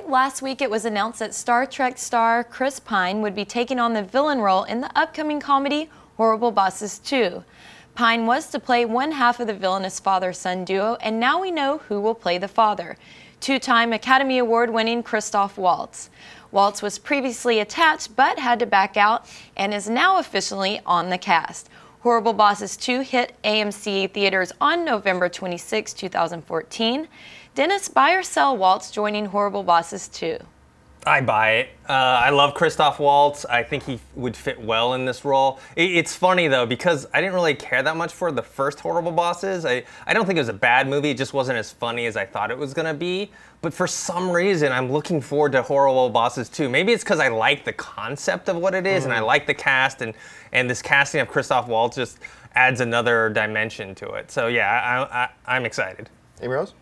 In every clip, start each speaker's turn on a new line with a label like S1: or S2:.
S1: Last week it was announced that Star Trek star Chris Pine would be taking on the villain role in the upcoming comedy Horrible Bosses 2. Pine was to play one half of the villainous father-son duo, and now we know who will play the father. Two-time Academy Award-winning Christoph Waltz. Waltz was previously attached but had to back out and is now officially on the cast. Horrible Bosses 2 hit AMC theaters on November 26, 2014. Dennis, buy or sell Waltz joining Horrible Bosses 2?
S2: I buy it. I love Christoph Waltz. I think he would fit well in this role. It's funny though, because I didn't really care that much for the first Horrible Bosses. I don't think it was a bad movie. It just wasn't as funny as I thought it was gonna be. But for some reason, I'm looking forward to Horrible Bosses 2. Maybe it's because I like the concept of what it is, and I like the cast, and this casting of Christoph Waltz just adds another dimension to it. So yeah, I'm excited.
S3: Amy Rose?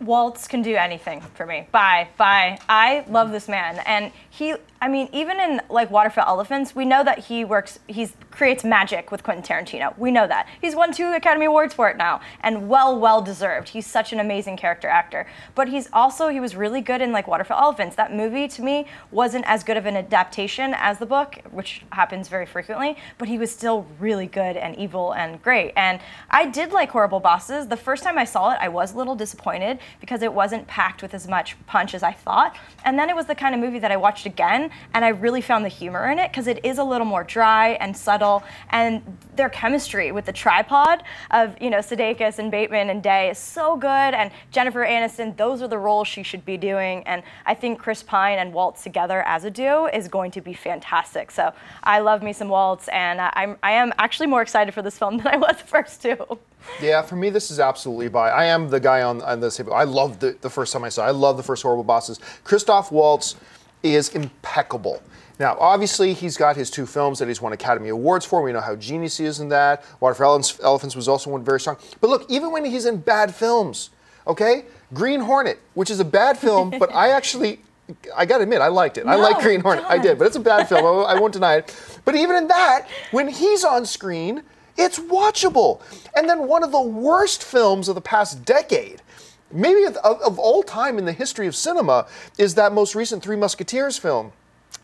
S4: Waltz can do anything for me. Bye. I love this man, and I mean, even in like Waterfall Elephants, we know that he creates magic with Quentin Tarantino. We know that. He's won 2 Academy Awards for it now, and well deserved. He's such an amazing character actor. But he was really good in like Waterfall Elephants. That movie to me wasn't as good of an adaptation as the book, which happens very frequently, but he was still really good and evil and great. And I did like Horrible Bosses. The first time I saw it, I was a little disappointed because it wasn't packed with as much punch as I thought. And then it was the kind of movie that I watched again, and I really found the humor in it because it is a little more dry and subtle, and their chemistry with the tripod of, you know, Sudeikis and Bateman and Day is so good, and Jennifer Aniston, those are the roles she should be doing, and I think Chris Pine and Waltz together as a duo is going to be fantastic. So I love me some Waltz, and I am actually more excited for this film than I was the first 2.
S3: Yeah, for me, this is absolutely buy. I am the guy on this table. I loved the first time I saw it. I love the first Horrible Bosses. Christoph Waltz is impeccable. Now, obviously, he's got his 2 films that he's won Academy Awards for. We know how genius he is in that. Waterfall Elephants was also one very strong. But look, even when he's in bad films, okay? Green Hornet, which is a bad film, but I gotta admit, I liked it. I like Green Hornet. I did, but it's a bad film. I won't deny it. But even in that, when he's on screen, it's watchable. And then one of the worst films of the past decade, maybe of all time in the history of cinema, is that most recent Three Musketeers film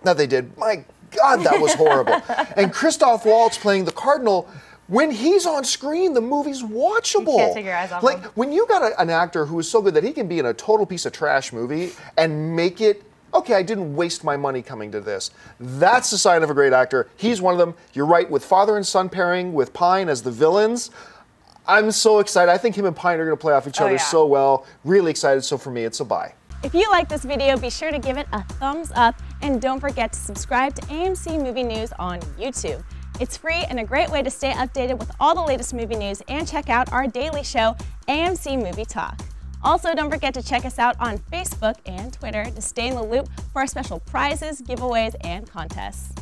S3: that they did. My God, that was horrible. And Christoph Waltz playing the Cardinal, when he's on screen, the movie's watchable.
S4: You can't take your eyes off him.
S3: When you got an actor who is so good that he can be in a total piece of trash movie and make it, okay, I didn't waste my money coming to this. That's the sign of a great actor. He's one of them. You're right, with father and son pairing with Pine as the villains, I'm so excited. I think him and Pine are going to play off each other so well. Really excited, so for me, it's a buy.
S5: If you like this video, be sure to give it a thumbs up, and don't forget to subscribe to AMC Movie News on YouTube. It's free and a great way to stay updated with all the latest movie news, and check out our daily show, AMC Movie Talk. Also, don't forget to check us out on Facebook and Twitter to stay in the loop for our special prizes, giveaways, and contests.